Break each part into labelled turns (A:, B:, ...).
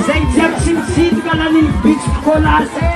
A: Zay jiaby tsy mitsitoka na ny bitsiko kolasy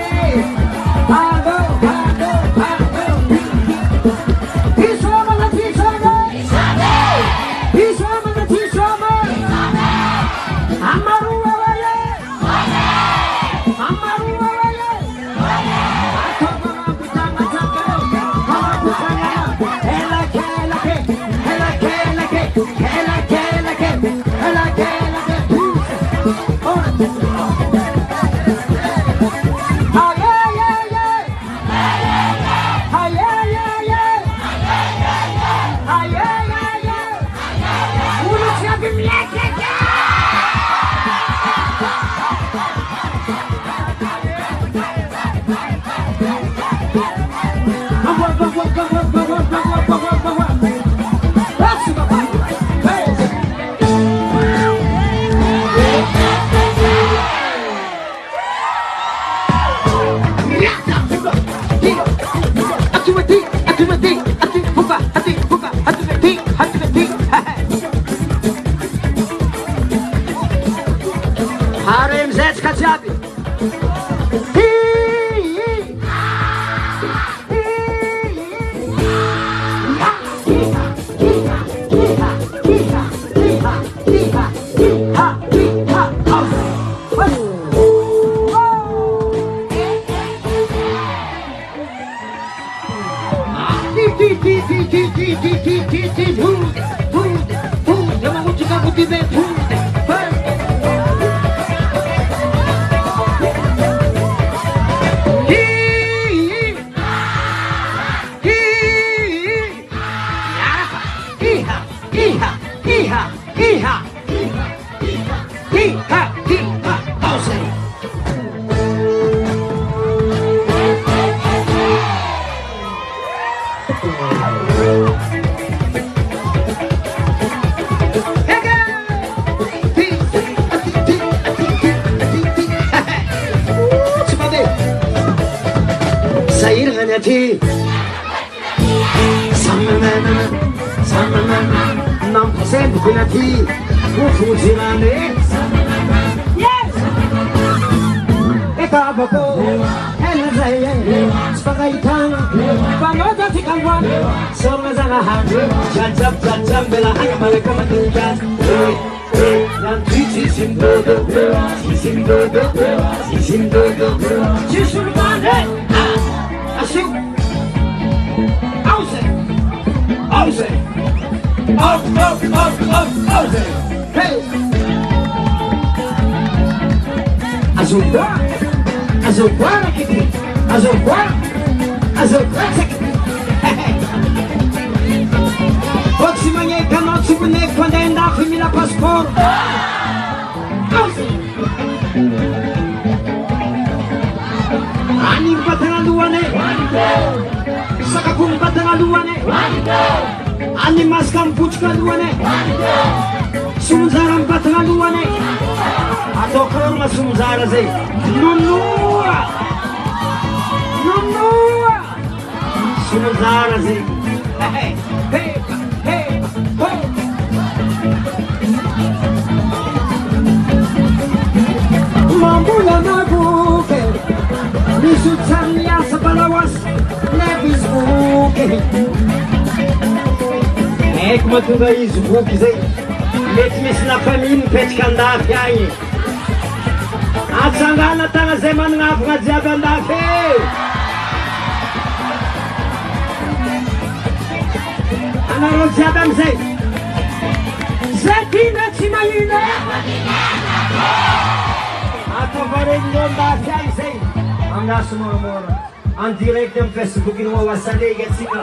A: en direct am Facebook no WAWA salega tsika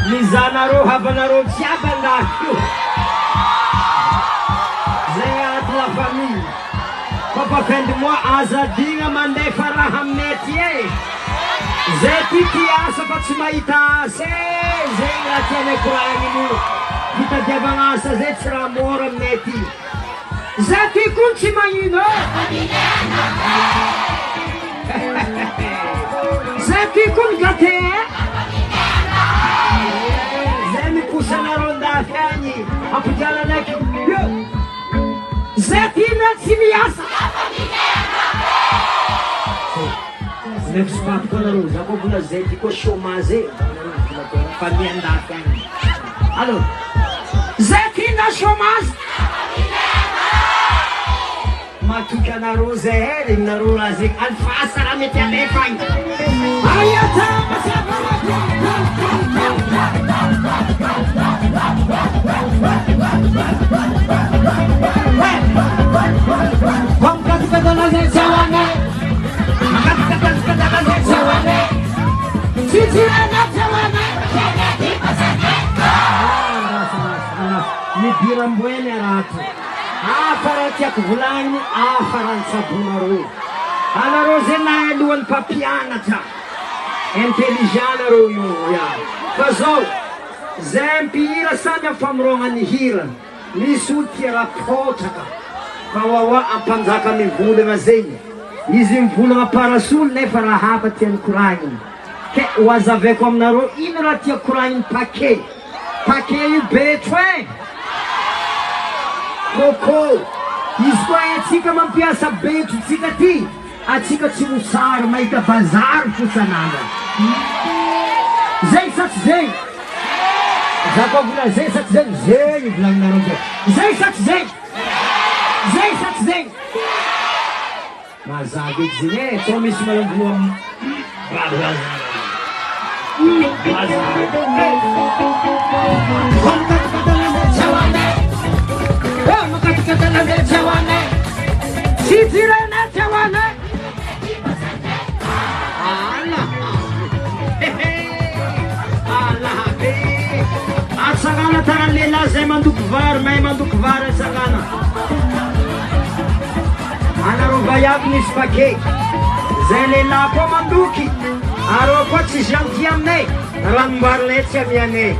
A: mizanareo havanareo jiaby andako zay ato la famille papa fin de mois azadigna mandefa raha aminay aty zay ty asa fa tsy mahita asa zay raha tianay koragnino fitadiavagna asa zay tsy raha mora aminay aty zay ty koa tsy magnino zay ty koa ny gâté zay miposa anareo andafy agny ampidialanaiky zay ty tsy miasa Next part ko na ro, ako pula zeti ko chômage fa miandaka agny. Alors, zeti na chômage matuka na ro zeheri na ro razik alfasa ra mety alefa agny. Ayata Mibirambuene rato. Faratiako volagny, farantsabonareo. Anareo zay alohan'ny mpampianatra. Intelligent nareo io iaho. Fa zao, zay mpihira samy amfamoronany hira. Misy olo tia rapotraka. Fa WAWA ampanjaka mivolagna zegny. Izy mivolagna parasolo nefa raha hafa tiany koragniny. Ke hoazaveko aminareo, ino raha tia koragniny paquet. Paquet io betro e. Coco. Izy koa atsika mampiasa betro tsika ty. Atsika tsy mosary mahita bazary fosanana. Zay sa tsy zay? Za koa vola zay sa tsy zay? Zay volagninareo zay. Zay sa tsy zay? Zay sa tsy zay? Mazava eky zegny e, tô misy malamboa Atsagana taran'ny lehilahy zay mandoko vary, mahay mandoko vary atsagana. Anareo vaiavy misy paquet. Zay lehilahy koa mandoky. Areo koa tsy gentil aminay. Ranombarinay tsy amianay.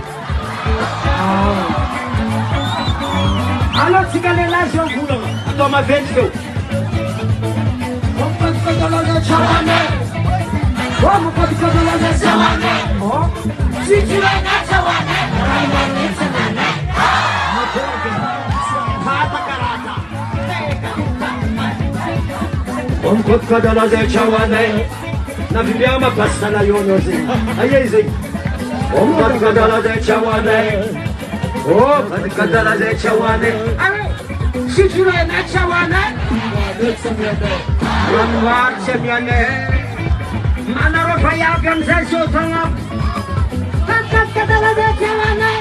A: Alô tsika lehilahy zao volagna. Atao maventy zao. Omkot kadala zay chawane na vibyama basta na yun zay ayay zay omkot kadala zay chawane omkot kadala zay chawane sichura na chawane ranwar semyane manaro payagam zay sotanga omkot kadala zay chawane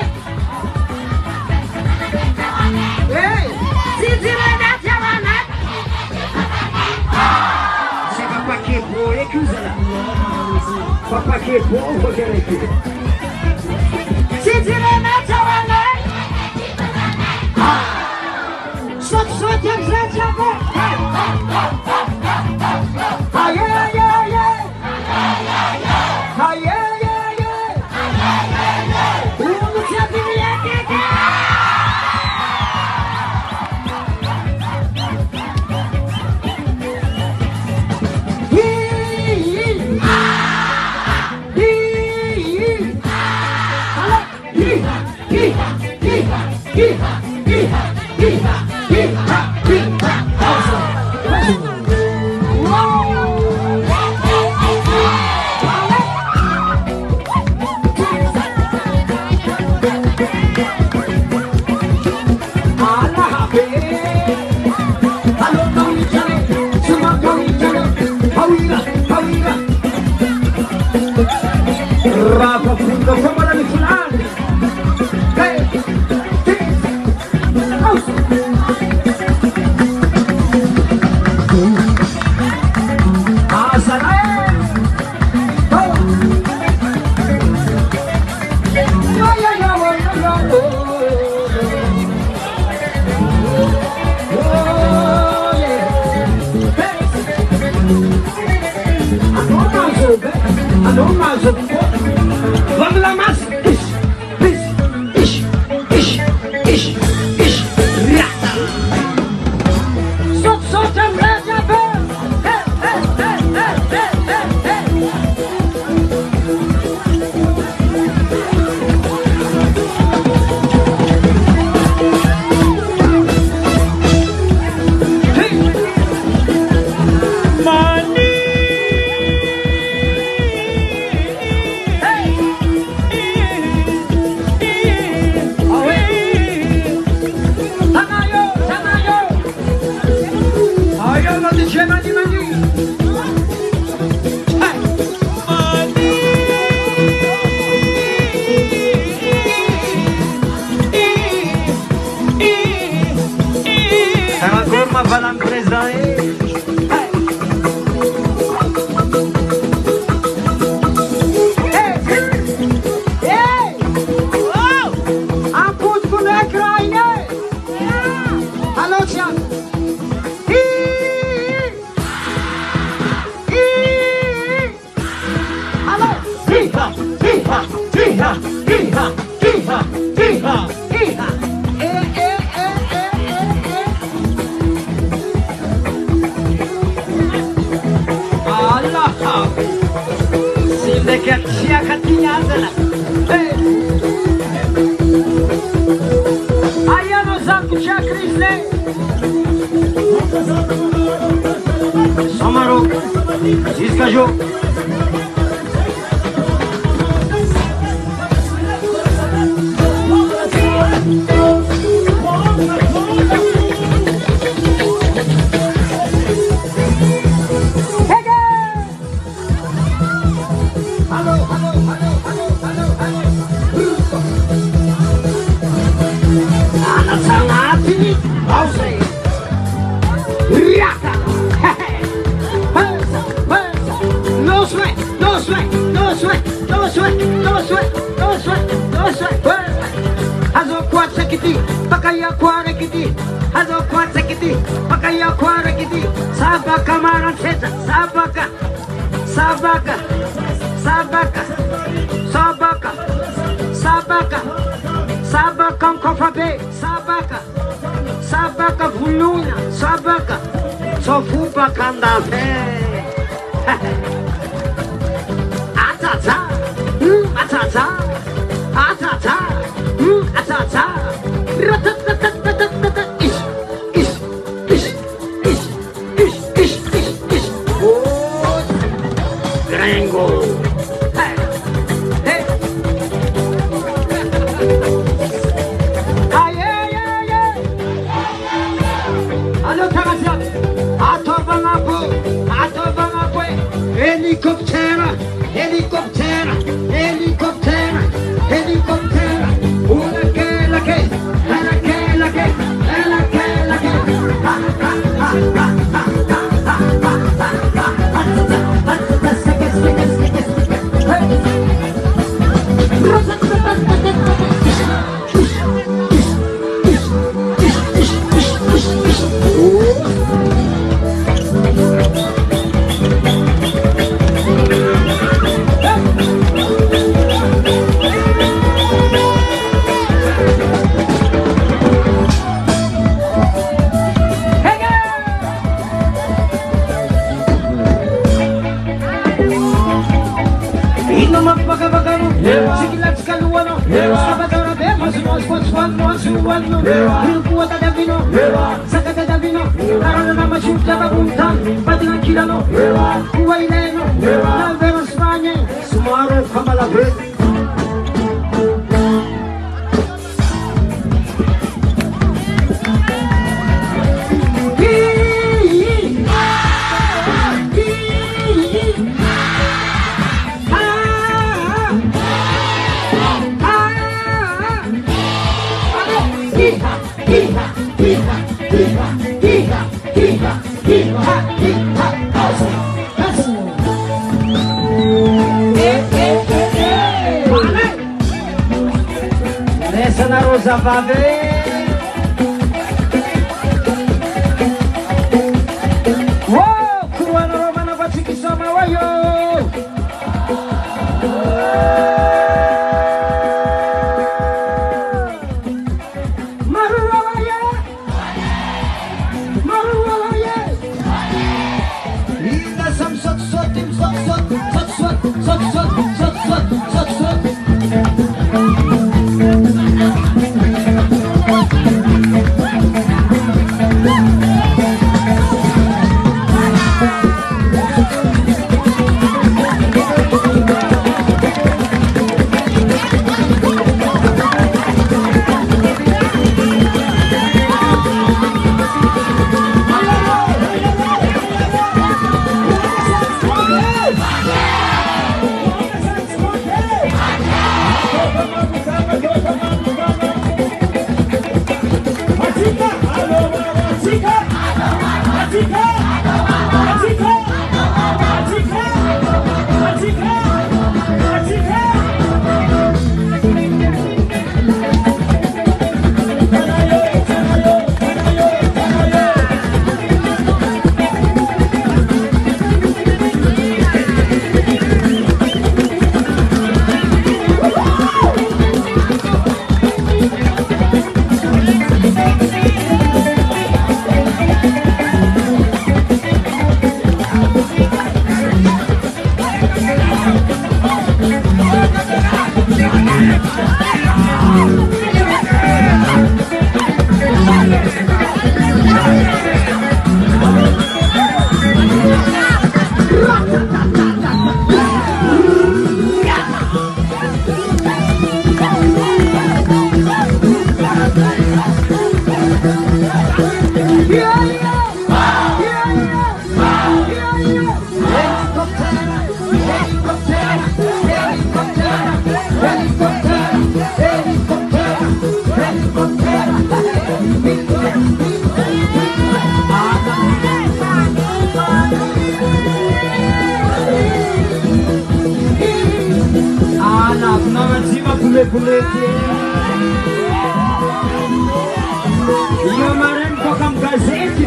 A: hey sichura na chawane paquet beau, écoutez-la. Pas paquet beau, vous verrez que. Si tu l'es naturel, saute, j'avais. Aïe, aïe, aïe, aïe, Allô, DJ Mani Mani. Sama kurma falan prezai. Somarôho, descajou. Sabaka Maroantsetra, sabaka, sabaka, sabaka, sabaka, sabaka, sabaka kofabe, sabaka, sabaka vuluna, sabaka, sofuba kandabe. Atata, atata, atata, atata, ratatatatata. Helicoptera, helicoptera, helicoptera, helicoptera. Una que la que, la que la que, la que la que. mety io mareny boka amy gazety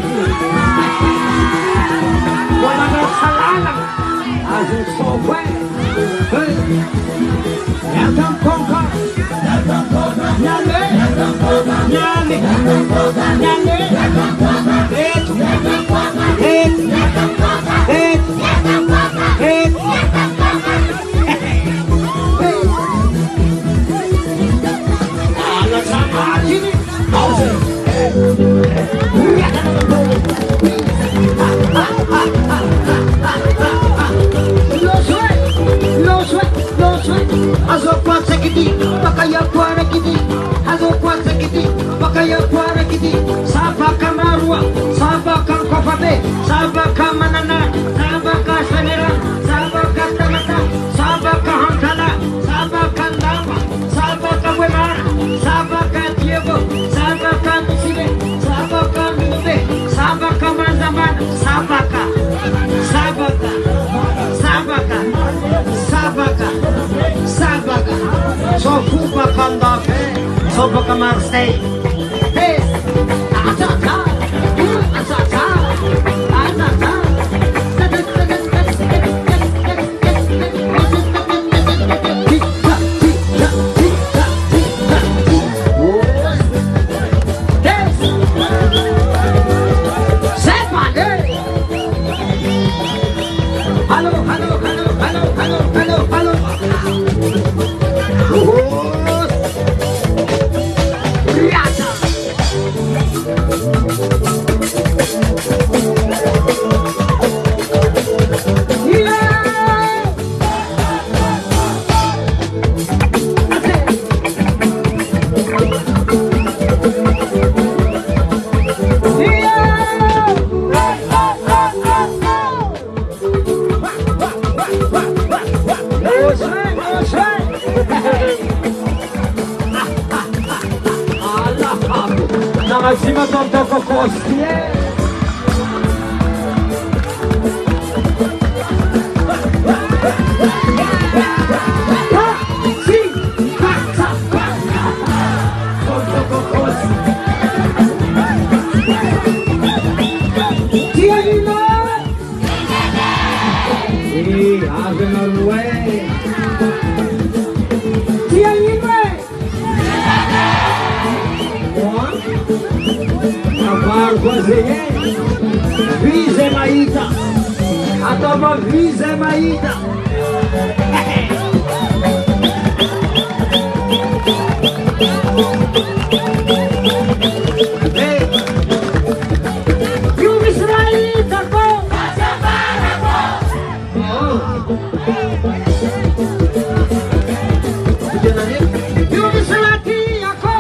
A: manao salala azo soko Yatam konka Nyale Nyale Nyale Azopatsa kiti, makaya puara kiti. Azopatsa kiti, makaya puara kiti. Sabaka marua, sabaka kofabe, sabaka manana, sabaka sanera, sabaka tamata, sabaka hankala, sabaka ndama, sabaka wemara, sabaka tiego, sabaka nusile, sabaka nube, sabaka manzamana, sabaka, sabaka, sabaka, sabaka. Sabaga, so fupa kandafe, so baka marstay. Hey, atata, atata, atata. Hello, hello, hello, hello, hello, hello, hello. Acima do toco costie. Sim, passa. Toco costie. Tianino. E ave Maroé. Vise maíta, a toma vise maíta. You Israelita go. You Israelita go.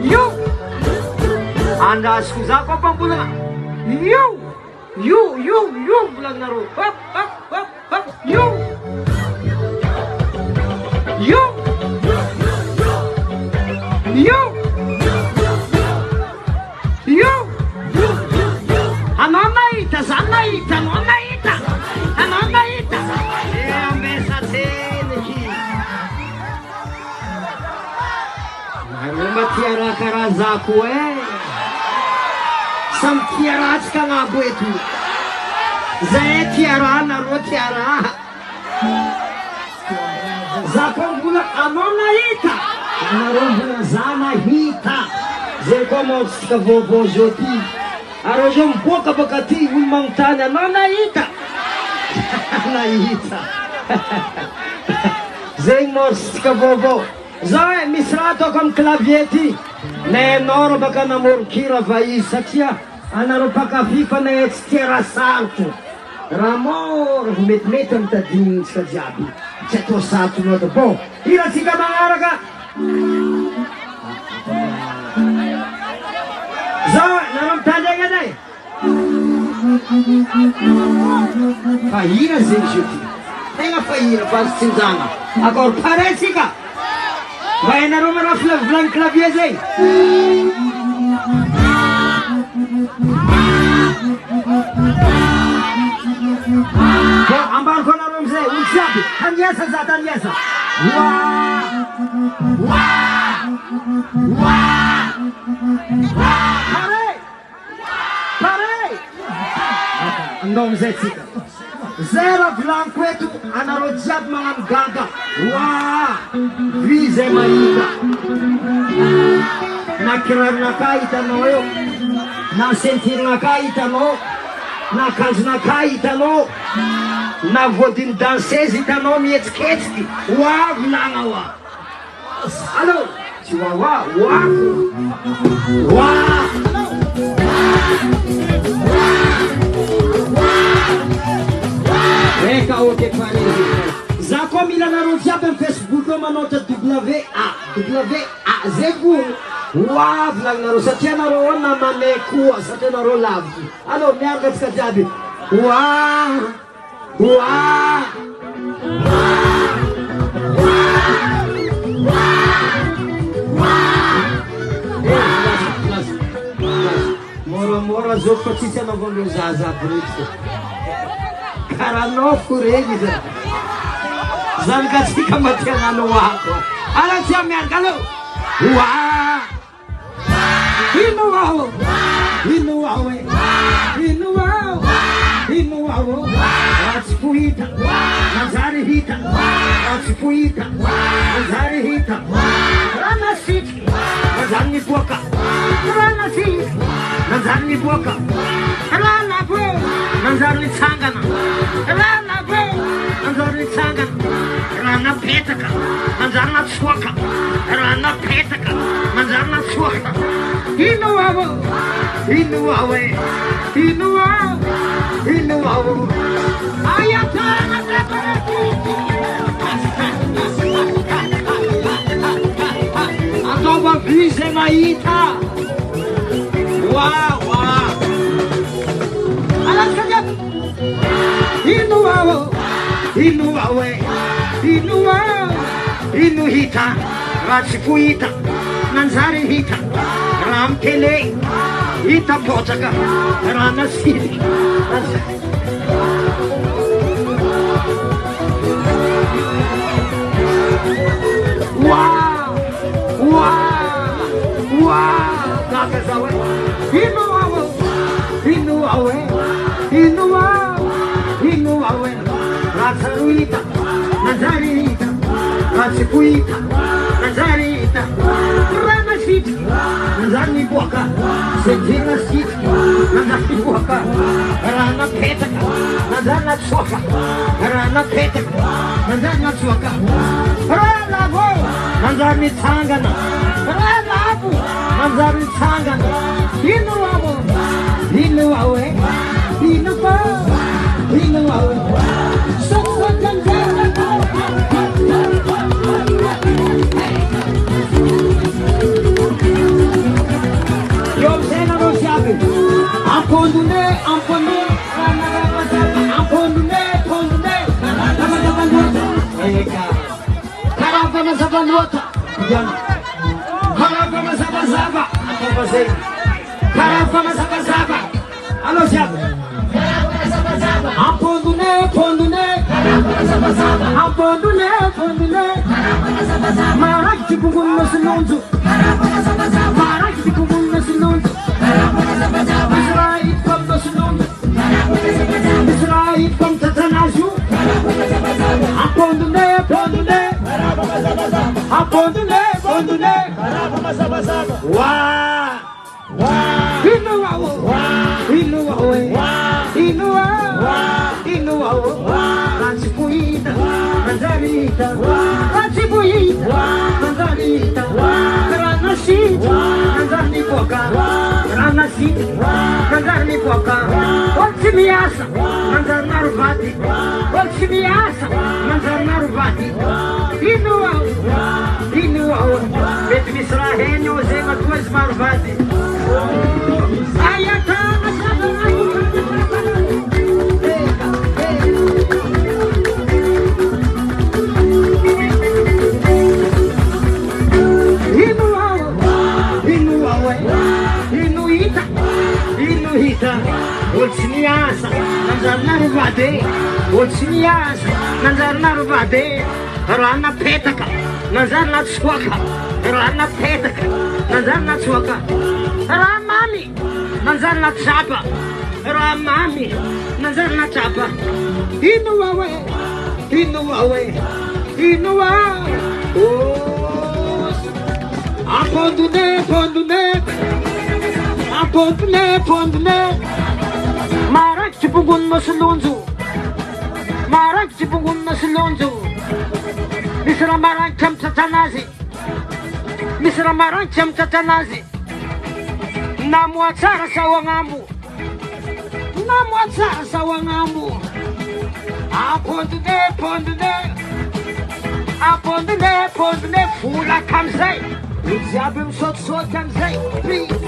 A: You. Anda scusate apa pula? You bilang naruh. Hop, you. Anonaita. Ambiance aqui. Mas tiara karazaku Sam tiara ka nga buetu. Zay tiara naro tiara. Zakon bula anonaita. Naro bula zanahita. Zay como ska vovô joti. Arojom boca bacati un montana anonaita. Naita. Zay morska vovô. Zay misrato com clavieti. Ne noro baka namorkira vai satria. Anaro pakafifa na tiara sarto. Ramor met tadin sa jabi. Cheto sato no to bo. Ira sika mangaraga. Zo naram tanya gadai. Fahira zinjuti. Tenga fahira pas cinzana. Agora parece ka. Vai na Roma na flan clavier zay. Ambang ko na rin siya, unsabi, tanyesa za tanyesa. Pare! Pare! Andong zetsika. Zero blanco etu, anarojab mga gaga. Vize maiga. Nakirar na kaita mo yo. Nasentir na kaita mo. Nakanjo na kaita mo. Navodin danseuse itanao mihetsiketsika. Volagna wa. Allo, Chihuahua, Eka oke pare. Za koa mila nareo jiaby amin'ny Facebook ao manoatra WAWA volagnareo satria nareo ao namane koa satria nareo lavitra. Allo, miaraka atsika jiaby. Mora zao fa tsisy anaovan'ireo zaza aby reky. Karanao fo regny zany. Zany ka tsika mba tia nano ako. Ala tia miaraka aleo. Ratsipohita, manjary hita, ratsipohita, manjary hita, rana sitriky, manjary miboaka, rana sitriky, manjary miboaka, rana be, manjary mitsangana, rana be, manjary mitsangana, rana petaka, manjary natsoaka, rana petaka, manjary natsoaka. Ino awo, ayatana atova vize mahita. Alaska ino hita, ratsipohita, manjary hita, raha mitele hita botsaka, raha nasitriky. Gaga zao e. Ino awe, ratsaruita, manjarita, ratsipohita, manjarita, rana sitriky, manjary miboaka, sedina sitriky, manjary miboaka, rana petaka, manjary natsoaka, rana petaka, manjary natsoaka, rana vo, manjary mitsangana, rana avo, manjary mitsangana. Ino awe, Alô, Zaba. Apondune. Marak de bumbum no sinonzo. Marak de bumbum no sinonzo. Israel from no sinonzo. Israel from Tatanaju. Apondune. Ratsipohita, manjarita, rana sitriky, manjary miboaka, rana sitriky, manjary miboaka, olo tsy miasa, manjary marovaty, olo tsy miasa, manjary marovaty. Ino ao, mety misy raha heny ao zay matoa izy marovaty. Ayatana ino Otsiniasa, nanjarina vade. Otsiniasa, nanjarina vade. Rana petaka, nanjarina tsuaka. Rana petaka, nanjarina tsuaka. Ramami, nanjarina chapa. Ramami, nanjarina chapa. Inuawe, inuawe, inuawe. Oh, apondune, pondune. Pondune, marak cipungun masulunzu, marak cipungun masulunzu. Misra marak cam tatanazi, misra marak cam tatanazi. Namuatsara sawangambu, namuatsara sawangambu. Pondune, fula kamzai. Uziabim sot kamzai, please.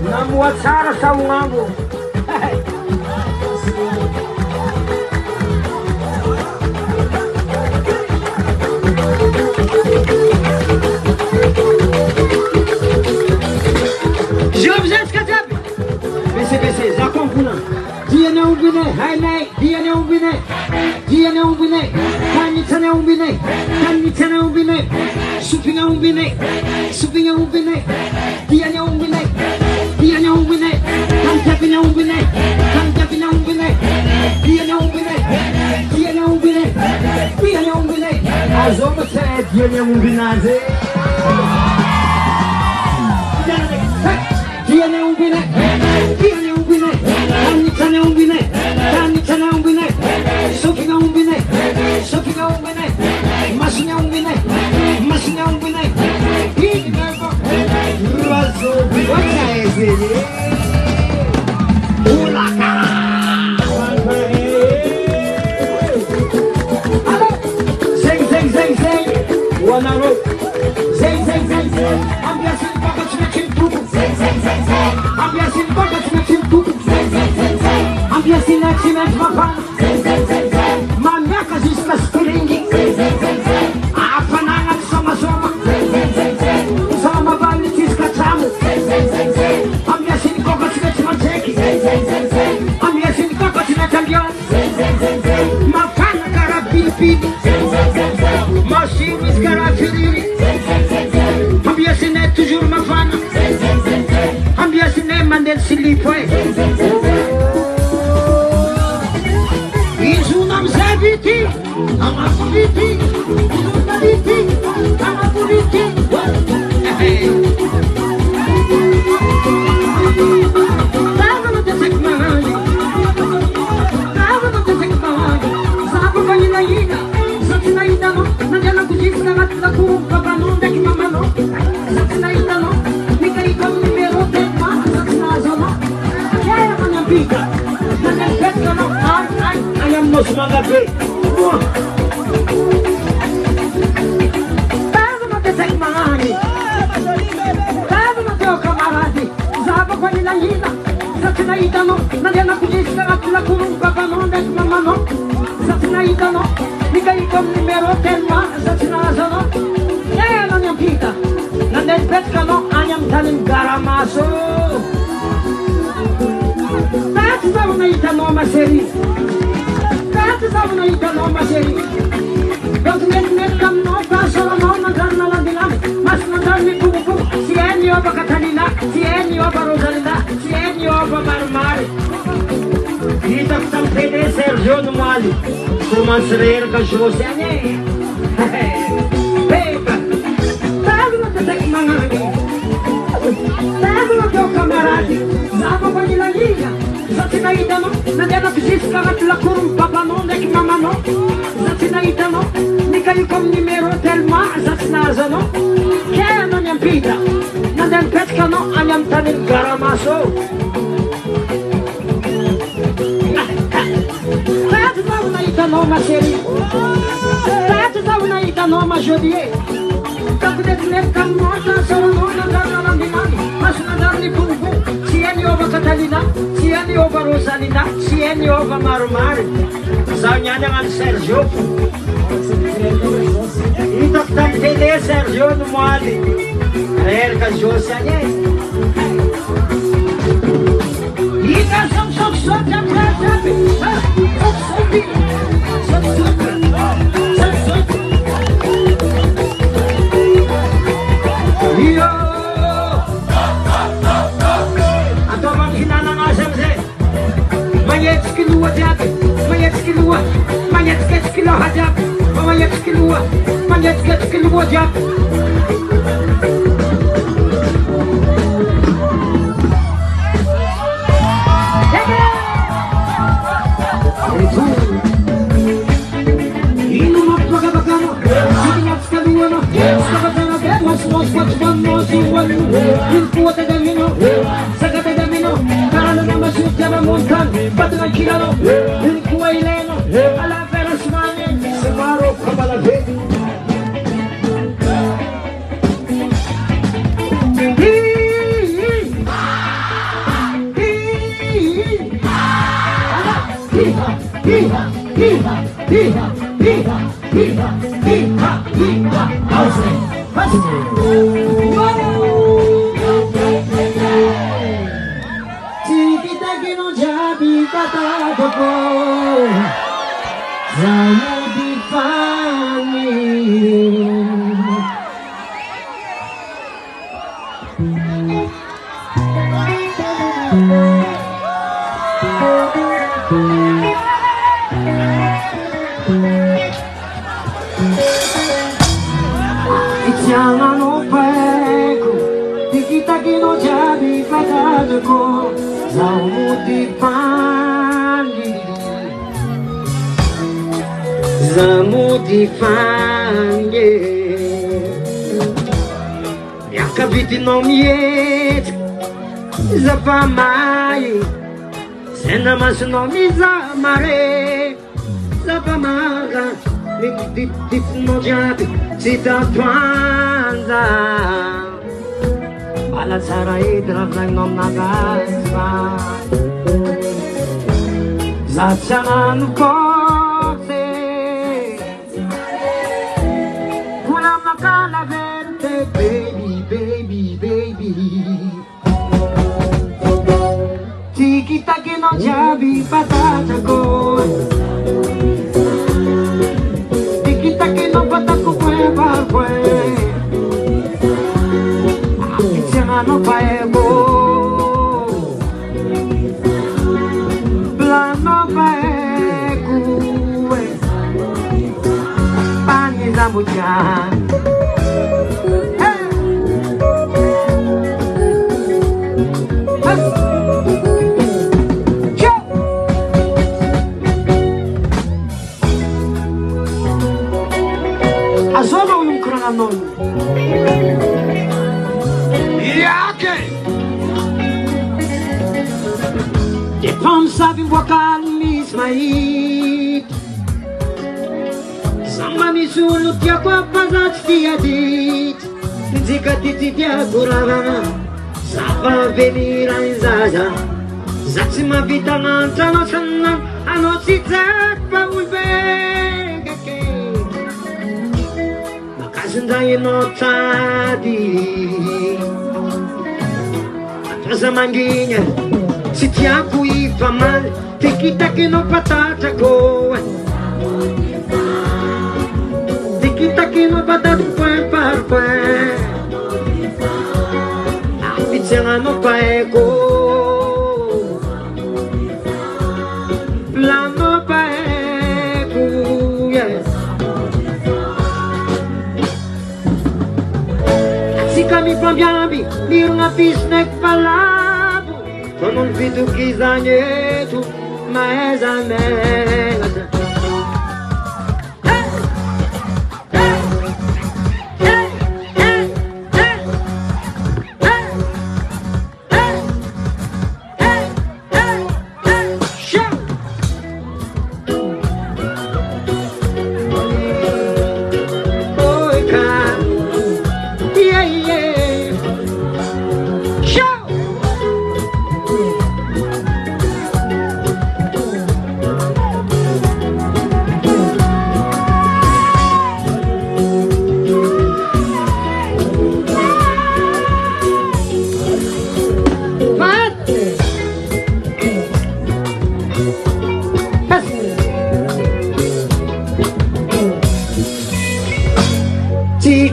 A: Namuatsara sa ungambo. Jovem Skadab. BC, Zakon Puna. DNA umbine, hainai, DNA umbine. DNA umbine, kanitana umbine. Supinga umbine. DNA umbine. Kanjapina umbine. DNA umbine. Azoma se DNA umbinaze. DNA umbine. Kanitana umbine. Supinga umbine. Masinya umbine. Razo, what is it? Ulaka. Zeng. One hour. Zeng. Ambiance pockets making poop. Zeng. Ambiance pockets making poop. Zeng. Ambiance in action at Papa. Zeng. Maniaca is the spring. Zeng. Apananga Soma. Zeng. Sama Valitis Katamu. Zeng. Ambiance in pockets making Mateki. Zeng. Ambiance in pockets making Zeng. Mafana Karabipi. Machine is Karafiri. Ambiance n'est toujours ma femme. Ambiance n'est Mandel Silipwe. Izunam Saviti. Amafuriti. Izunaviti. Amafuriti. Tava no Decembre. Sabe qual é a ilha? Satinaida no, Nadiana Kujista, Matla Kurupa, Banunda, Mamano, Satinaida no, Mikarico, Numero, Tema, Satinazono, Yamanapika, Nadan Petano, I am not Magabe. Tava the Tekmani, Tava the Kamaradi, Zaba Qualina, Satinaida no, Nadiana Kujista, Matla Kurupa, Banunda, Mamano, Satinaida no. Mikai con numero tema, Satinazono, non è pita, non è pescano, andiamo tanim garamaso. That's how we eat a normal series. That's how we eat a normal series. Don't let come no person on the Ganala Dinam, must not only Pupu, Sieni over Catalina, Sieni over Rosalina, Sieni over Marmari. He's of some pay Sergio Mali. Sumasrer ka shosane. Paper. Tago na tek mangani. Tago na kamaradi. Zaba pa nila liga. Satinaida no, Nadiana Kujista la kurum papa no, nek mama no. Satinaida no, Mikay kom numero telma, Satinaza no. Kaya no nyam pita. Nadan petka no, anyam tanin garamaso. Noma série, prata una ita noma jodie. Capo de net camota, solo non andare all'andinani, ma sono andarli pupu. Sieni over Catalina, sieni over Rosalina, sieni over Marmari. Saña dengan Sergio. Ita tam télé Sergio no moali Erka Josanye Ika sok jam Yo Ato bang hinanang asam se Mayet skilua jabe Mayet skilua Mayet skilua hajab Mayet skilua jabe Yakabiti no miet Zapamai Sena masu no mizamare Zapamara Dik no jati Sita tuanza Balasara idra Vlang nagasva Zachanan kote Kulam nakala verte baby Tiki-taki no jabi patata ko Tiki-taki no patako kwe Akitsanga no paego Plano paego Pani zamujan Azono yung krananon Yake Des femmes savent voir calme Ismaït Sambani sulu tia kwa pazat fiadit Nzika titi tia kurana Sapa venira in zaza Zatsi ma vita nanta no sanna Ano si zak pa ulbegake Makasundai no tadi Atrasa manguinha Si tiaku ifa mal Tiki-taki no patata ko Tiki-taki no patata puen par puen Apitsanga no paeko Plano paeko Yes Si kami pambiambi Nirunga pisnek palabo Konon vitu kizanyetu Maeza mengata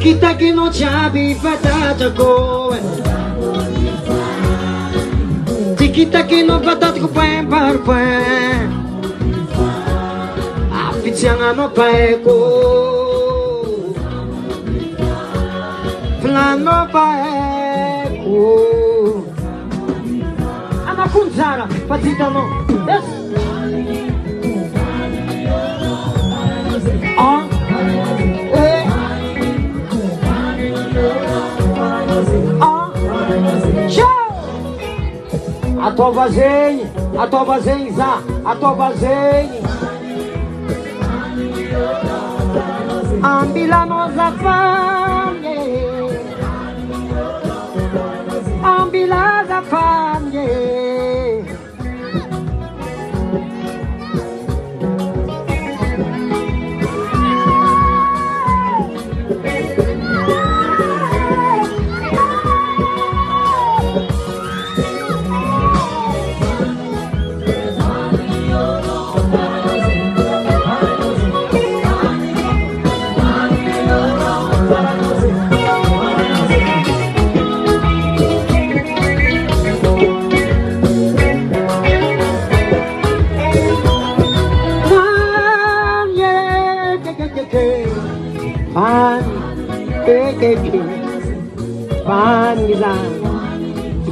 A: kita kino chabi patachako kita kino patat ko pen par pen afiziano paeko plano paeko ana kunzara patita no yes a tua vazenha, ambila nossa fame, ambila za fame.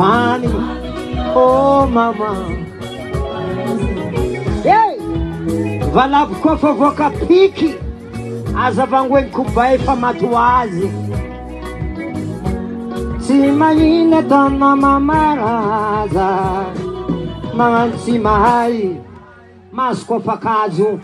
A: Funny, oh mama. Hey, valavu kofa voka piki, azavangwe kubai fa matuazi. Simayine tana mamaraza, mansi mahai, masko fakazu.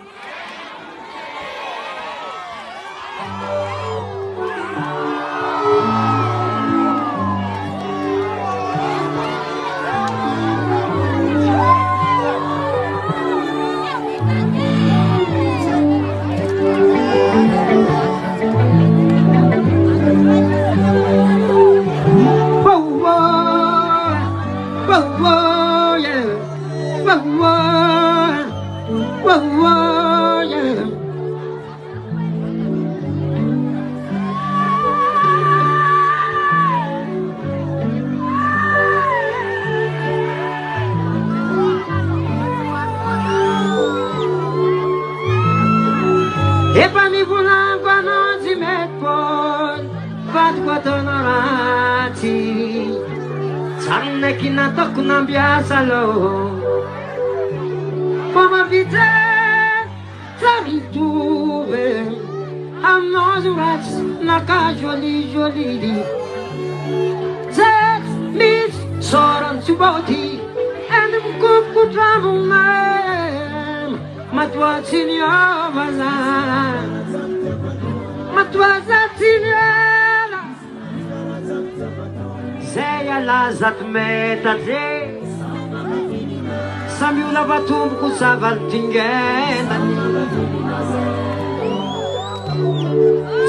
A: Kinatoku na Ambiance Mama vite Tarituve Amnozurat Naka joli joli Zet mis Soran suboti And kuku travunam Matwa tinyo bazan Matwa zatinyo Zeya lazat metaje Samyula batumku sa valtingena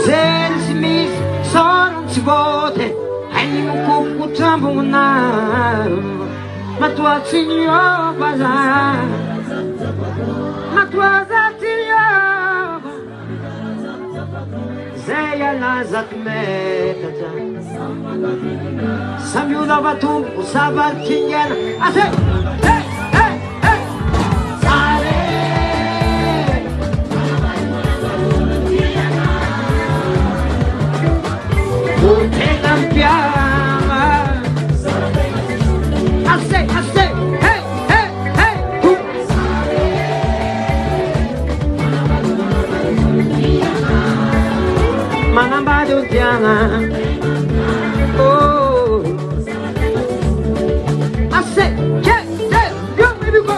A: Zelsmis soran sibote Ay mukuku tambunam Matwa tinyo bazan Matwa zatinyo Zeya lazat metaje Samyula batum usabar kingen ase hey hey hey sare utegan piama ase ase hey hey hey manambado tiana oh, I said, yeah, yeah, go, baby, go.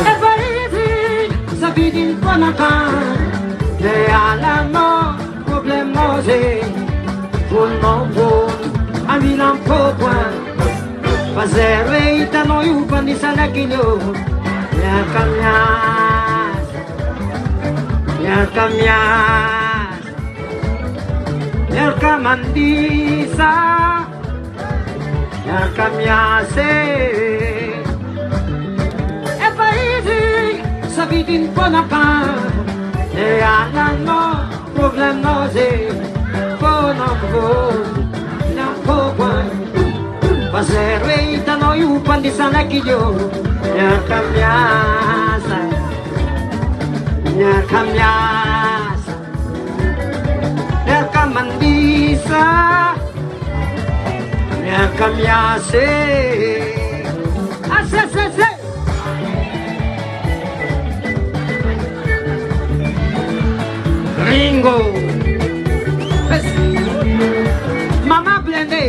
A: Everything, sabidin ponakan, de alamo, problemose, full no good, I'm in a point. Fazer eita no yupa ni salakilyo ya kamyas miaraka mandisa, miaraka miase. Efa izy savidiny ponaka, e alanao problemnao zay fonamvozy nampokoany. Fa zay hoe hitanao io mpandisanaky io, miaraka miasa, miaraka miasa, miaraka mandisa, miaraka miase. Asesese Ringo Mama Blende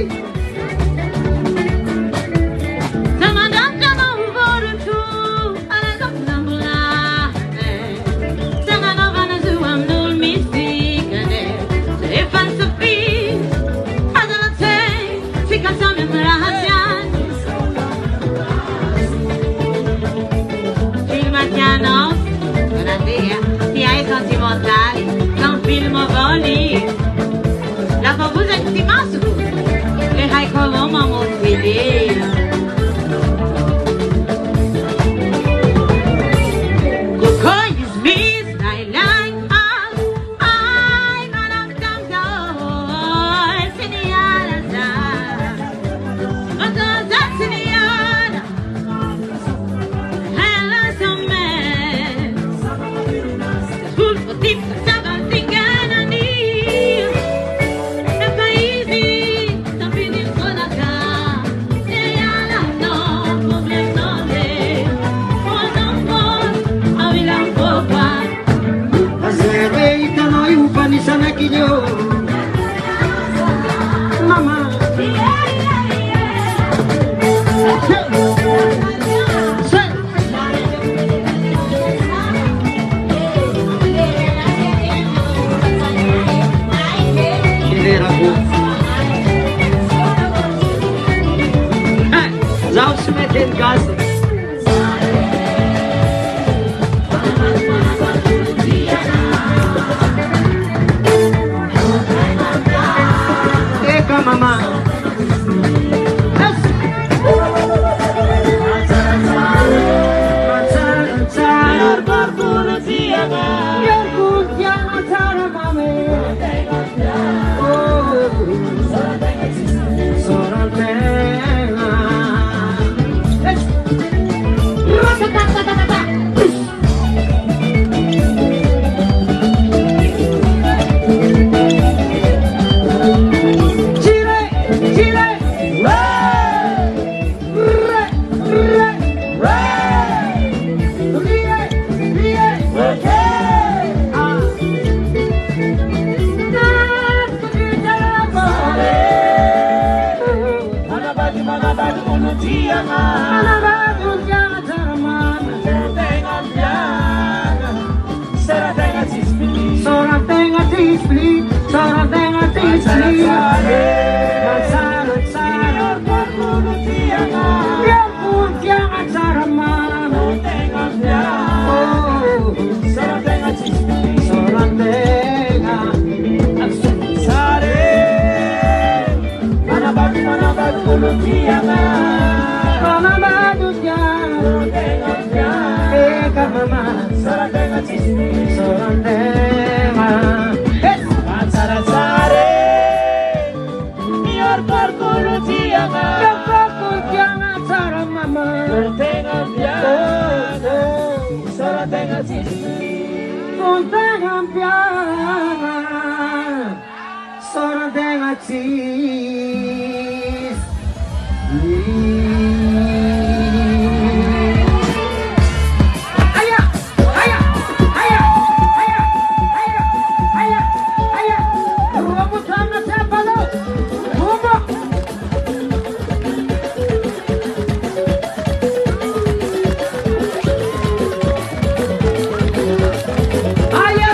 B: sentimentale, qu'un film volé. Là quand vous êtes immense, vous, les rails comment m'ont télé. Coco is miss, I like us, I'm gonna come down, Siniana, but that's Siniana, hello some man. Deep, something and I need. If I easy, something is gonna come. Say I no problem, no day. For no more, I will have go back.
A: Azerita no yupanisana kinyo Mama Zawsze mnie ten gaz. Eka mama.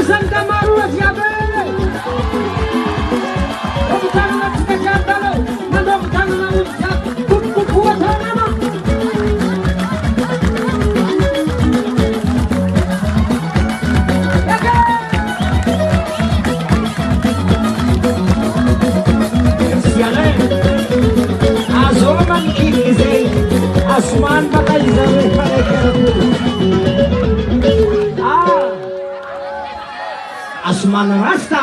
A: Santa Maroantsetra. musiques zay asomany baka izy ame fanaikarako asomany rasta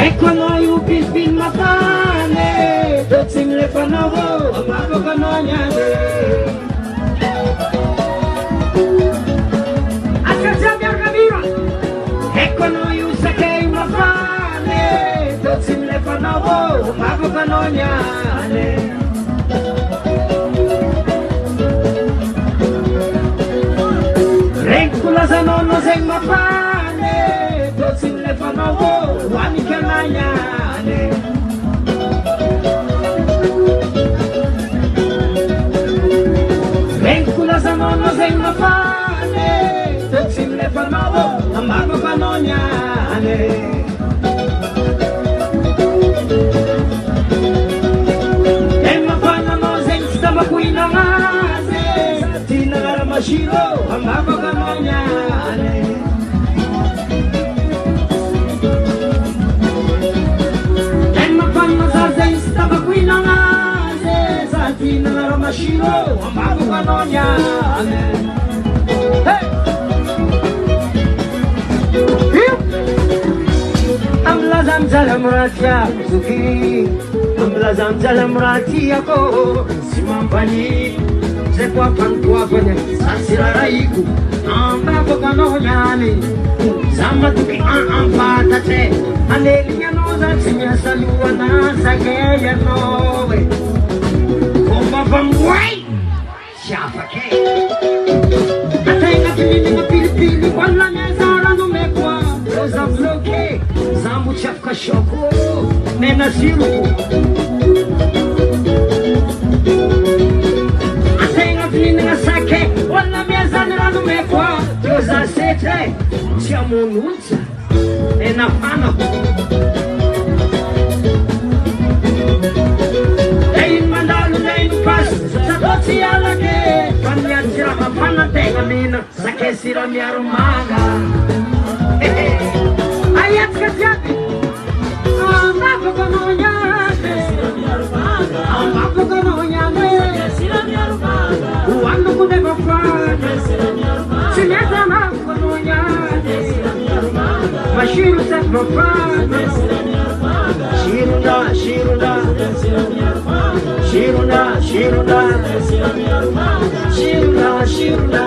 A: ecco noi un pispin matane dozim le panovo amavo canoniane ascoltiamo Argamira ecco noi un sakei matane dozim le panovo amavo canoniane rencula sa nonno sei matane dozim le panovo wani canoniane rencula sa nonno sei matane dozim le panovo amavo canoniane Mashiro, amava canoniane. E ma quando Zazen stava qui non ase, Santina era Mashiro, amava canoniane. Amla zamzala muratia, Zuki, amla zamzala muratia ko, Simampani. Se qua pantua pone sasira raiku amba bokanonyane zamba tuki ampata te anelia noza tsinya saluana sakeya nowe komba vamwai shafake atenga pilini pilipili wala nezara no mekwa roza bloke zambu chafka shoko nena siru sake wala meza nirano mekwa troza sete siamo nunza e na fana e in mandalu nei pas sakoti alake panyanjira mapana tega mina sake sira mi aromaga ayat kajabi amba kononya sira mi aromaga amba kononya sira mi aromaga quando potevo fare si mette a mano con ognate ma Shiro sempre fare Shirunda Shirunda Shirunda Shirunda Shirunda Shirunda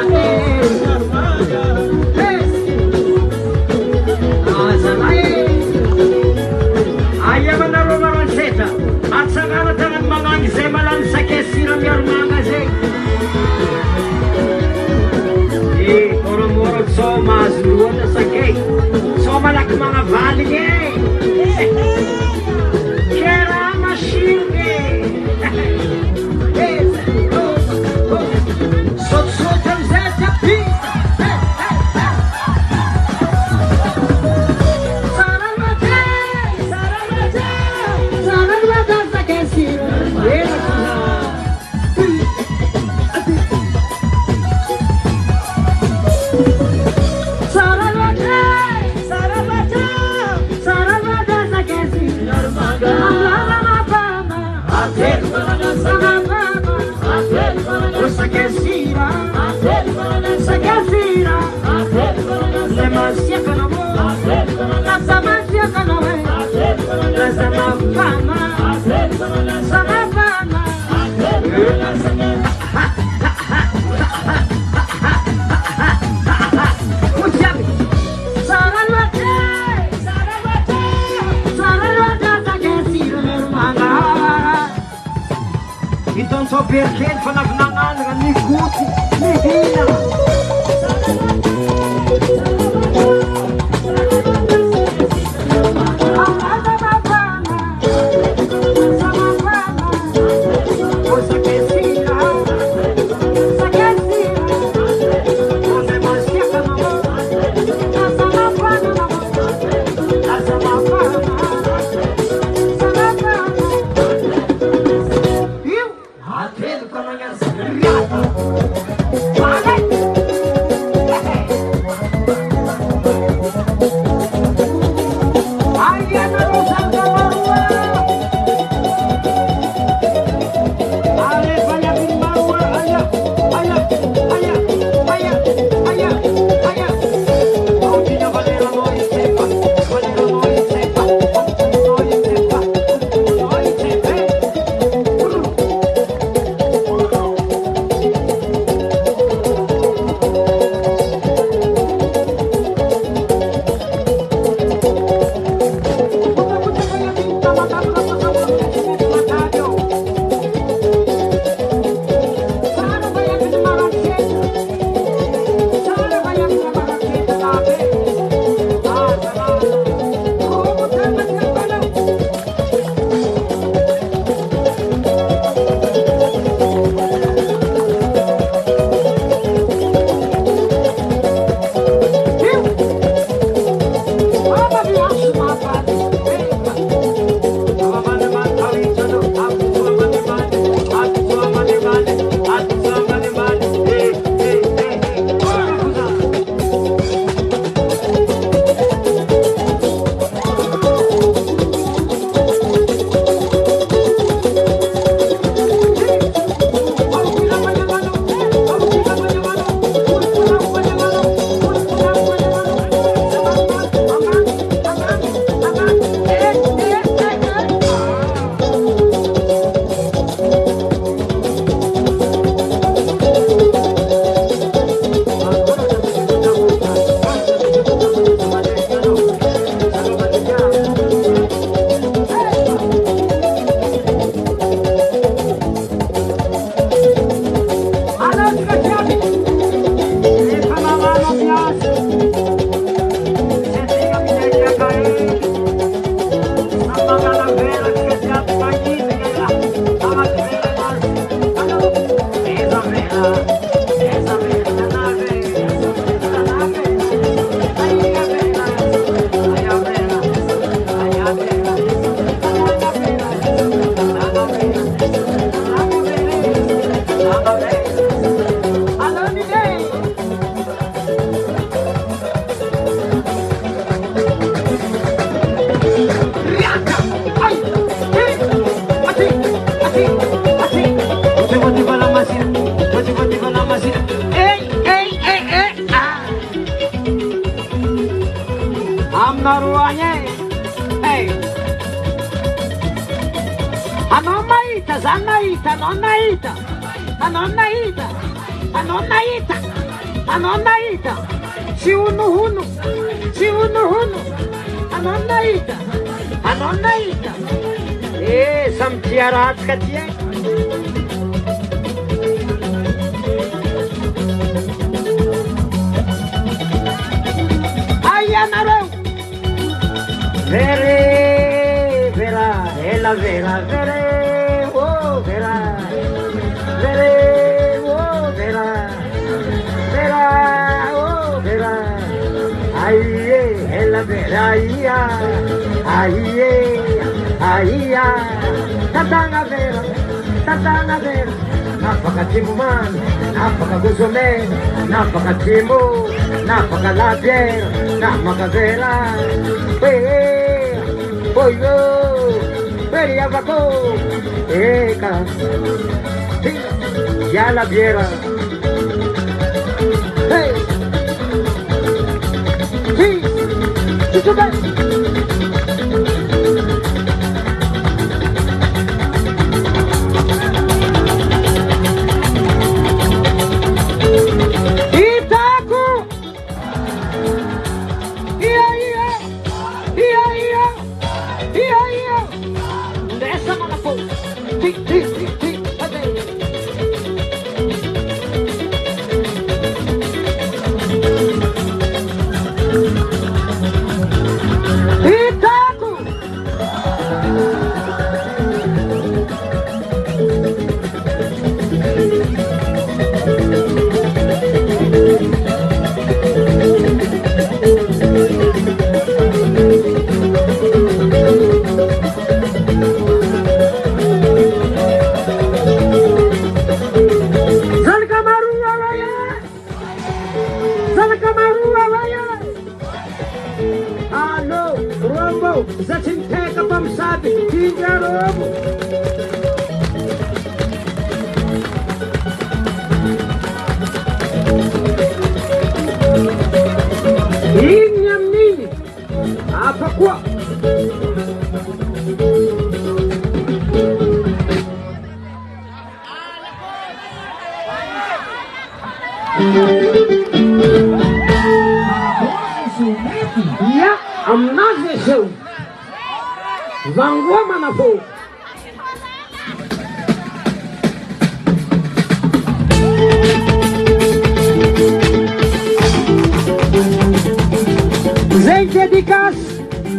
A: ayam na Maroantsetra at saka dengan mga semalan sa kesira mi armanga zay orang-orang soma seluruh tersegay soma lak mga valige kera masyinge sot-sot ang zetapi saramate sa kesira Então só perché fanno una ni cuti ni hina Anonaita, anonaita, anonaita. Chiunuhuno, chiunuhuno. Anonaita, anonaita. Samtiarat katia. Ayanaro. Vere, vera, ela vera, vere, oh vera, vere, oh vera, vera, oh vera. Aye, ela vera, aia, aye, aia. Tatanga vera, napakatimu man, napakaguzume, napakatimu, napakalabier, napakavera. Oyo, Peria Baco, Eka, ya la viera. Hey, sí, tú ves.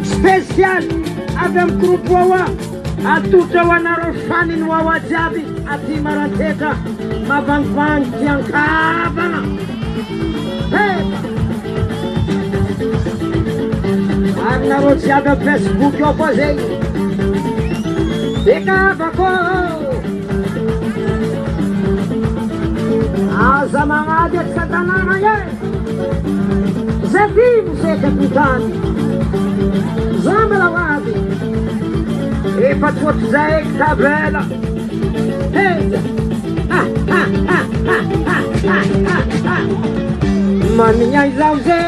A: Spécial avec groupe WAWA à toute Wanarofani WAWA Jabi à Maroantsetra ma bang yang kabana. Hey, Anaro Jaga Facebook opposé. Deka bako. Azamanga sa tanana ye. Zadim se kapitan. Zamalawadi. E patwot zaek tabela. Hey. Maninha izauze.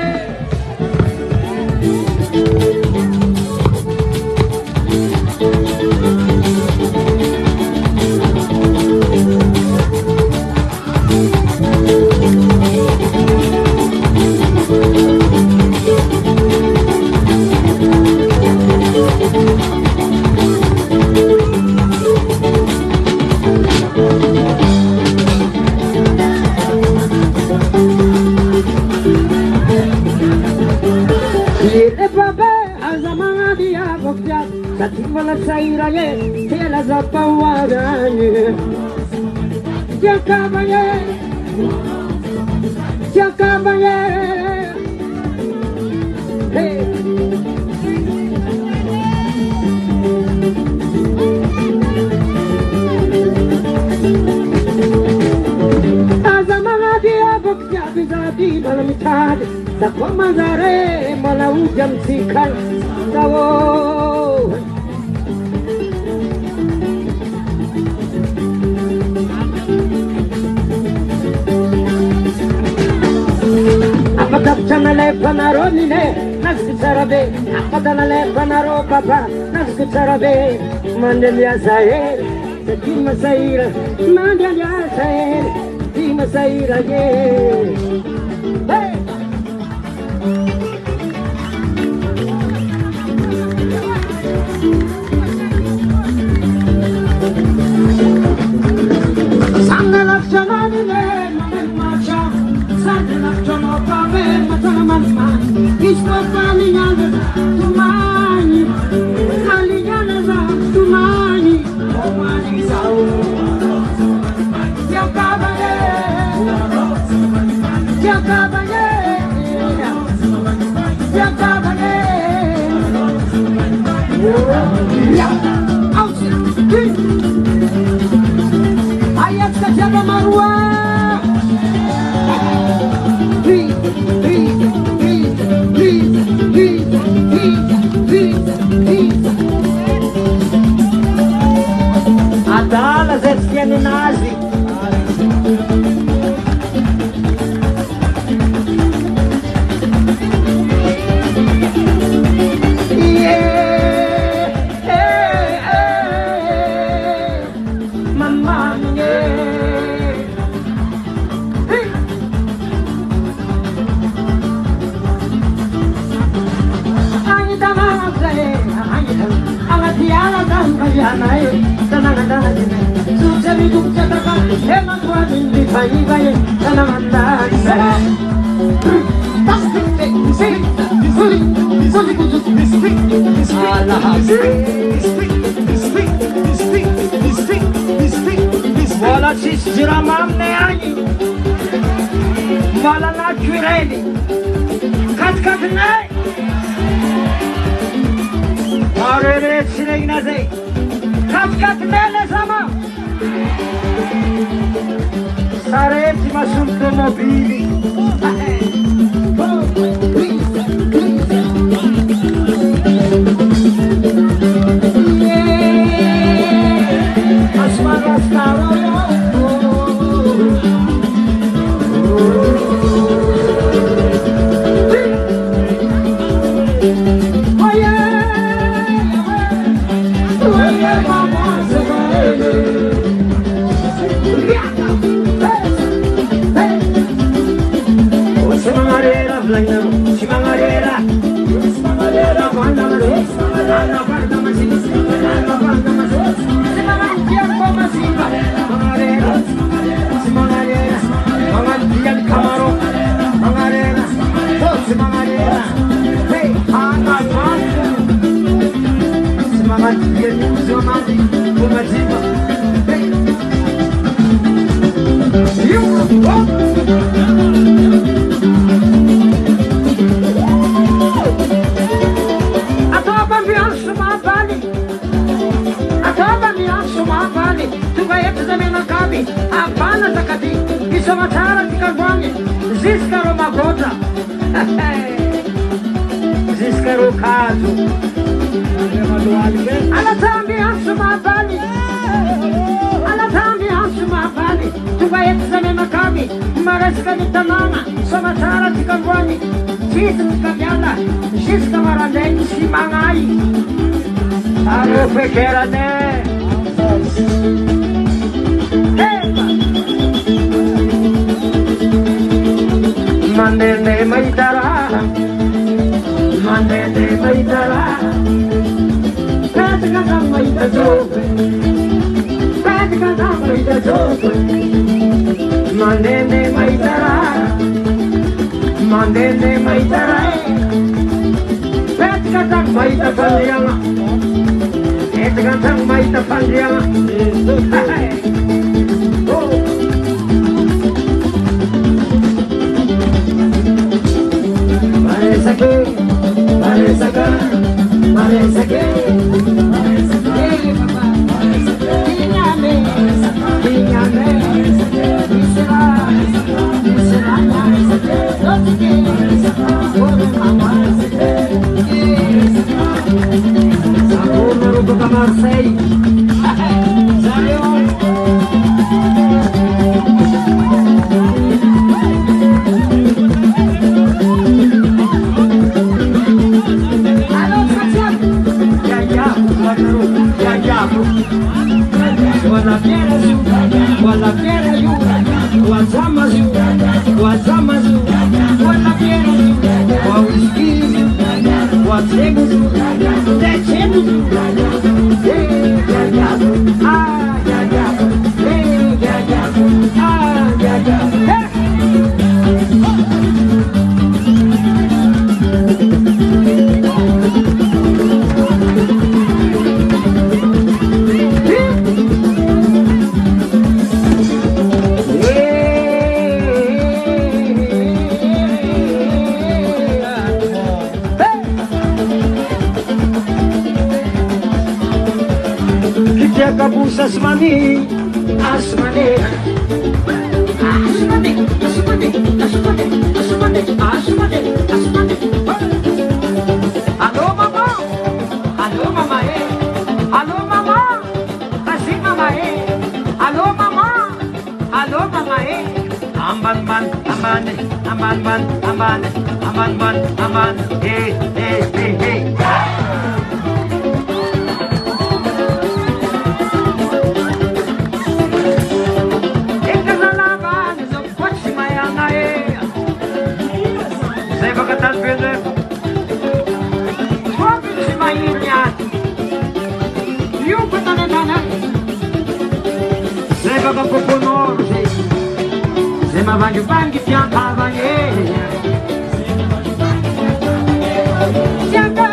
A: Sativa saíra ye, ela zapawara ye. Yakaba ye, yakaba ye. Hey. Azamana dia bokya bizadi malamitad, takoma zare malaujam sikal, dawo. Apadapchanale panarone, nasitarabe, apadanale panaro papa, nasitarabe, mandelia zae, Di masaira, mandanya sen. Di masaira ye. Hey. Sanna lakshana ne macha. Sanna lakshana kame matana manma. Isko pani yanga tumani. Mali yana za tumani. Omani sao. Yakabane. Yakabane. Yakabane. Out. Ayat kajaba marwa. Adala zesiani nazi. Voilà siramamne ani. Voilà natureli. Kat-katne. Arere sinegnaze. Kat-katne le sama. Sareti masulto mobili. Zamazu, wa Zamazu, wa Labierazu, wa Whiskizu, wa Seguzu, Dechemuzu, ah, Kabusa asmani, asmani, asmani, asmani, asmani, asmani, asmani, asmani. Alô mamã, alô mamae, alô mamã, assim mamae, alô mamã, alô mamae. Amban man, amban, amban man, amban, amban man, amban, hey, hey, hey, hey. Zeba poponor, zema bangi bangi pianta bangi. Jaga,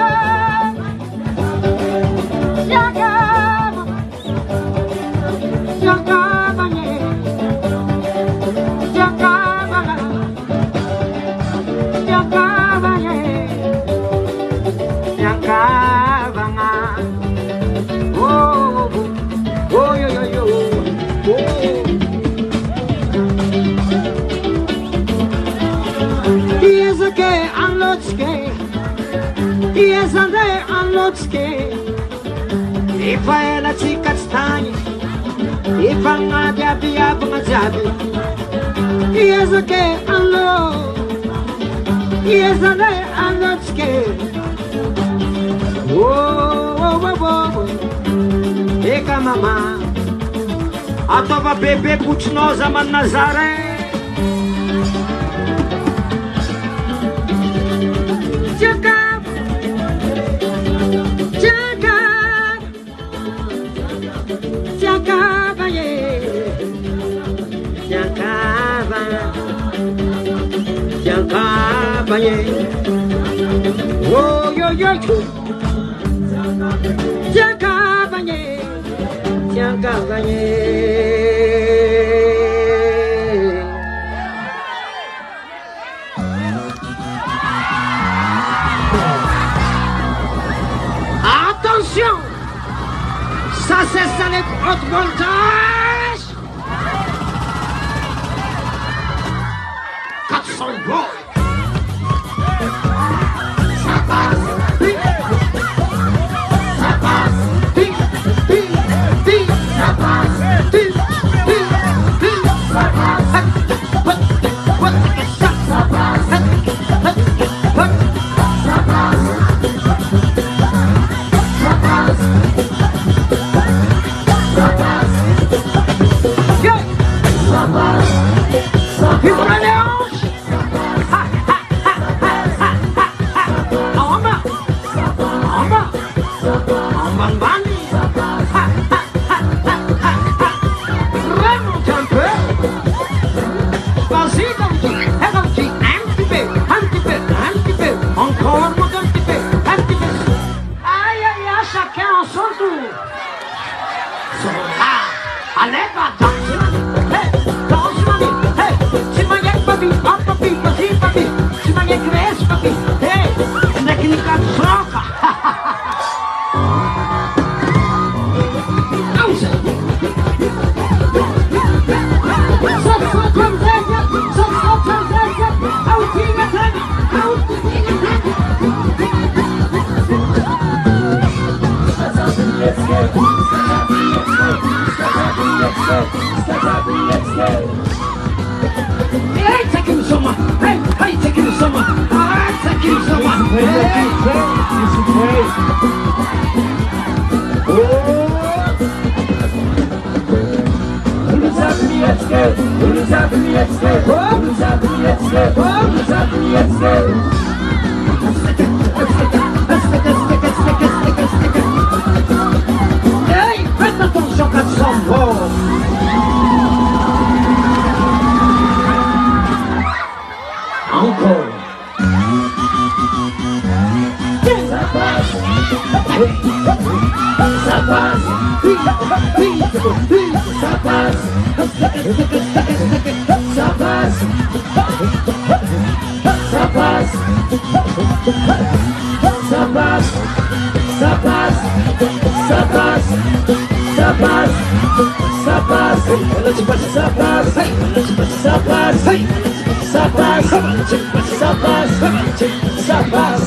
A: jaga, jaga bangi, jaga bangi, jaga bangi, jaga bangi. Oh, oh, yo, yo, yo. Iezande anlotske Ifa ela tsikatstani Ifa ngadi abiabu ngajabi Iezake anlo Iezande anlotske Oh, Eka mama Atova bebe puchnoza man Nazare Oh, yo, yo, yo. Attention, ça c'est ça les hautes voltages. 400 volts. Hey, take him somewhere. Hey, take him somewhere. Take him somewhere. Oh, let's go. Hey, faites attention quand ça s'en va. Encore. Ça passe. Ça passe. Ça passe. Ça passe. Ça passe. Ça passe. Ça passe. Ça passe. Ça passe. Ça passe. Ça passe. Ça passe. Ça passe, ça passe, ça passe,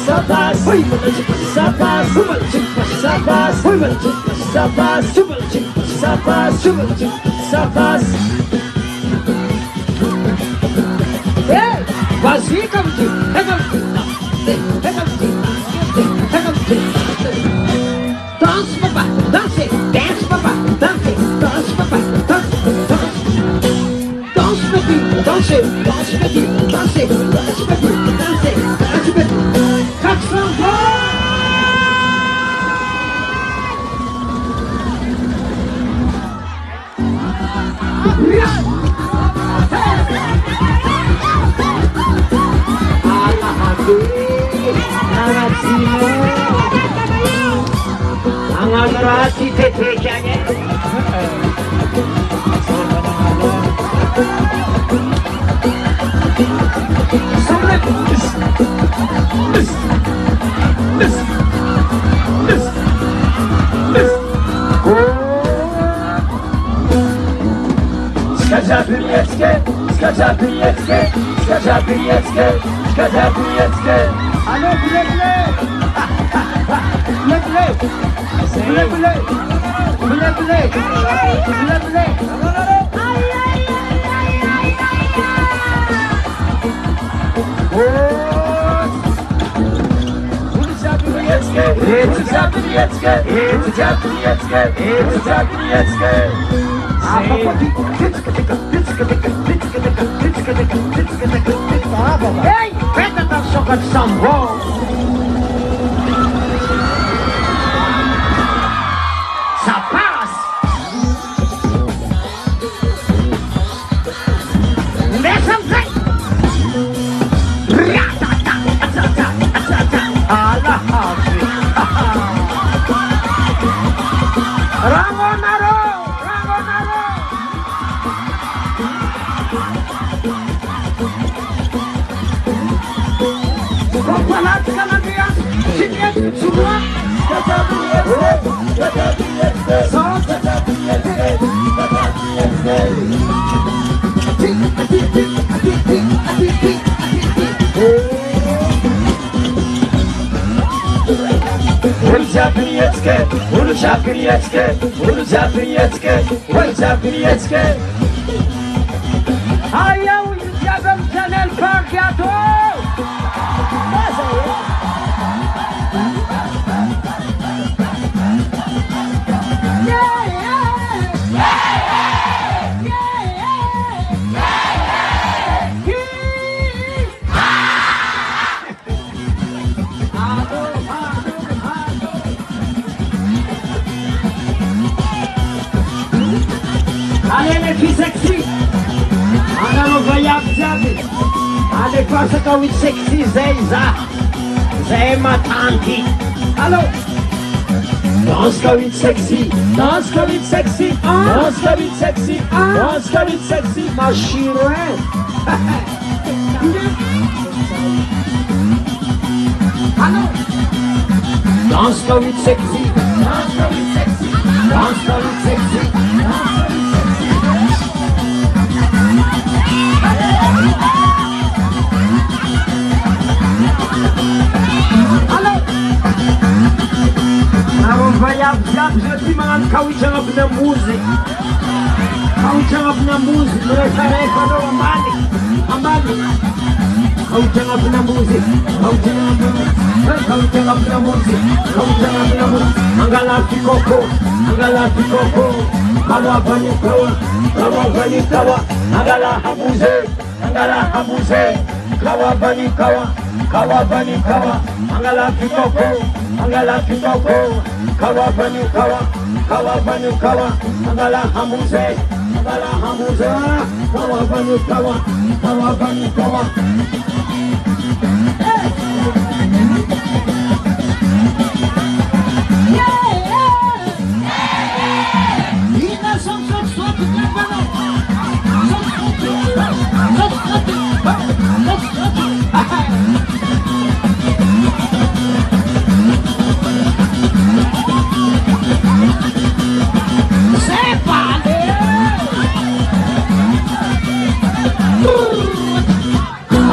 A: ça passe, ça passe, ça passe, ça passe, ça passe, ça passe. Hey, vas-y comme tu, danse papa, dansez, dance papa, dansez, danse papa, danse, danse petit, dansez, danse petit, dansez, danse petit, dansez, danse petit. 400 Jangan rati tete jangan. Allô, hey, faites attention quand tu s'en vas. Ça passe. Mais ça me fait. Aí eu já vamos janela parqueado. Allez les filles sexy, allez voyable jamais, allez passa com o sexy Zeiza, Zé Matanti, alô, danse com o sexy, danse com o sexy, danse com o sexy, danse com o sexy, machino é, alô, danse com o sexy, danse com o sexy, danse com o sexy. Je dis man kau jangan punya musik, kau jangan punya musik, mereka kalau ambani, kau jangan punya musik, kau jangan punya musik, Angala Pikoko, kawa bani kawa angala hambuze kawa bani kawa angala kikoko kawa bani kawa angala hambuze kawa bani kawa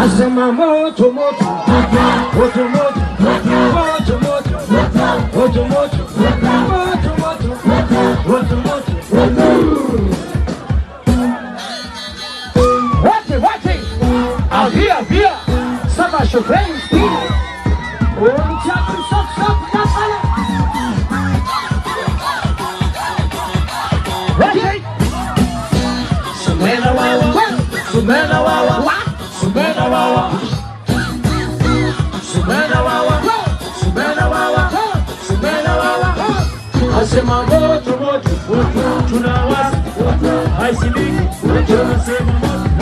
A: Asema moto Avia, ça va chauffer une spine. On tient tout sauf la balle. Sumena wawa. Asema moto, tunawasa. Aisiliki, tunasema moto.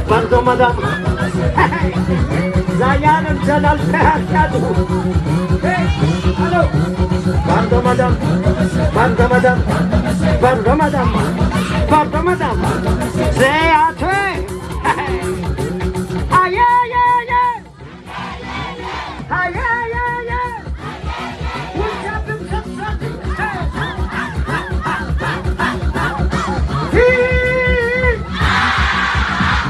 A: Pardon madame. Zayanım canal kehakadu. Hey, alo. Pardon madame. C'est à toi. Aïe aïe aïe. Aïe aïe aïe.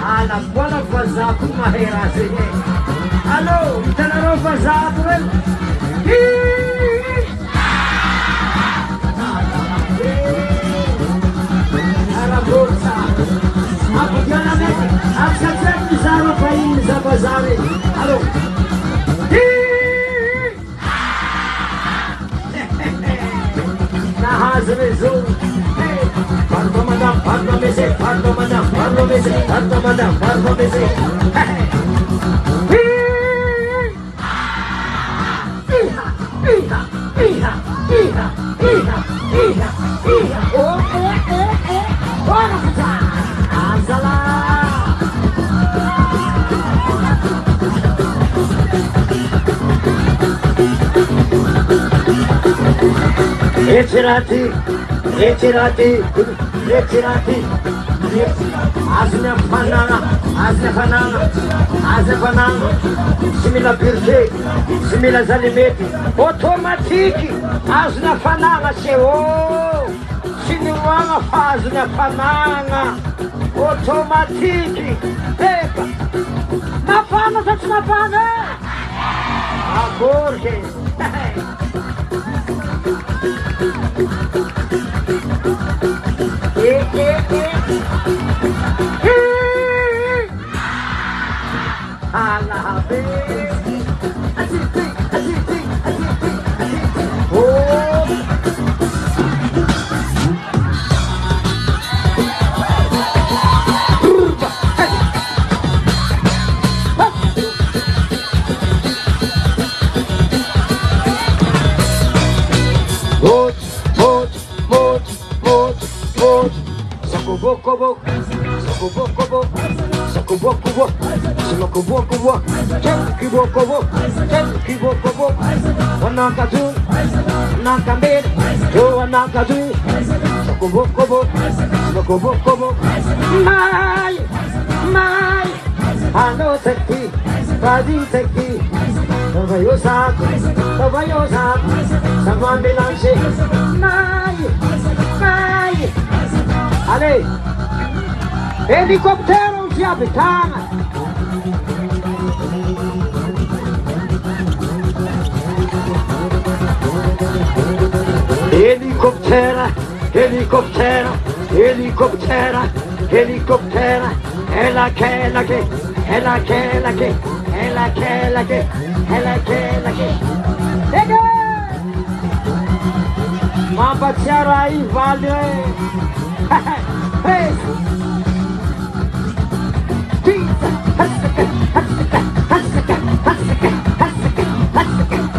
A: Ala buona fazato ma era segni. Allo, te l'ho fazato. Alla borsa. Zabazari. Allô. Nahaz réseaux. Pardon madame, pardon monsieur, pardon madame, pardon monsieur, pardon madame, pardon monsieur. Retirati, retirati, retirati. Asna fanana, asna fanana, asna fanana. Simila birthday, simila zalimeti. Automatique, asna fanana seu. Sinuanga fazna fanana. Automatique. Epa. Na fana, tá na fana. Agora, Allah Hafiz. Allez, hélicoptère de habitant. Hélicoptère, hélicoptère, hélicoptère, hélicoptère. Elle a qu'elle a qu'elle, elle a qu'elle a qu'elle, elle a qu'elle a qu'elle, elle a qu'elle a qu'elle. Mampatiara i vale.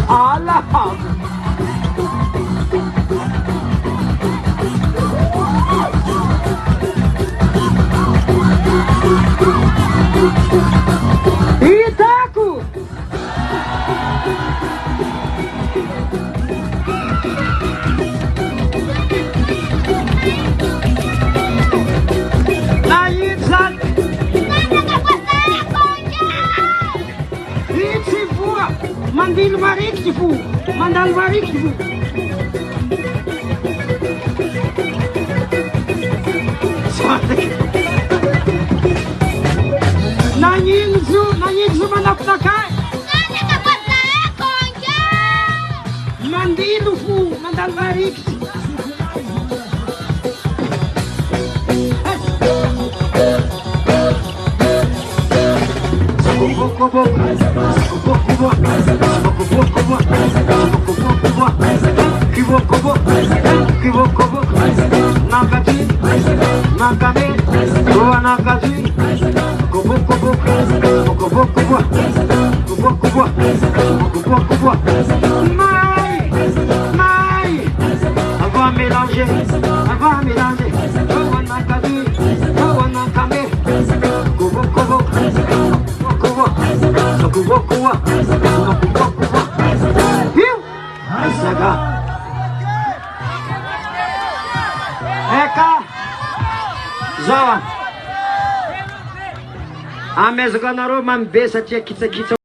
A: Allah. Itaku. Mandil varik de fu, mandal varik de fu. Nanyinzu manapnakai. Mandil fu, mandal varik. Amezganaro man besa tia kitsa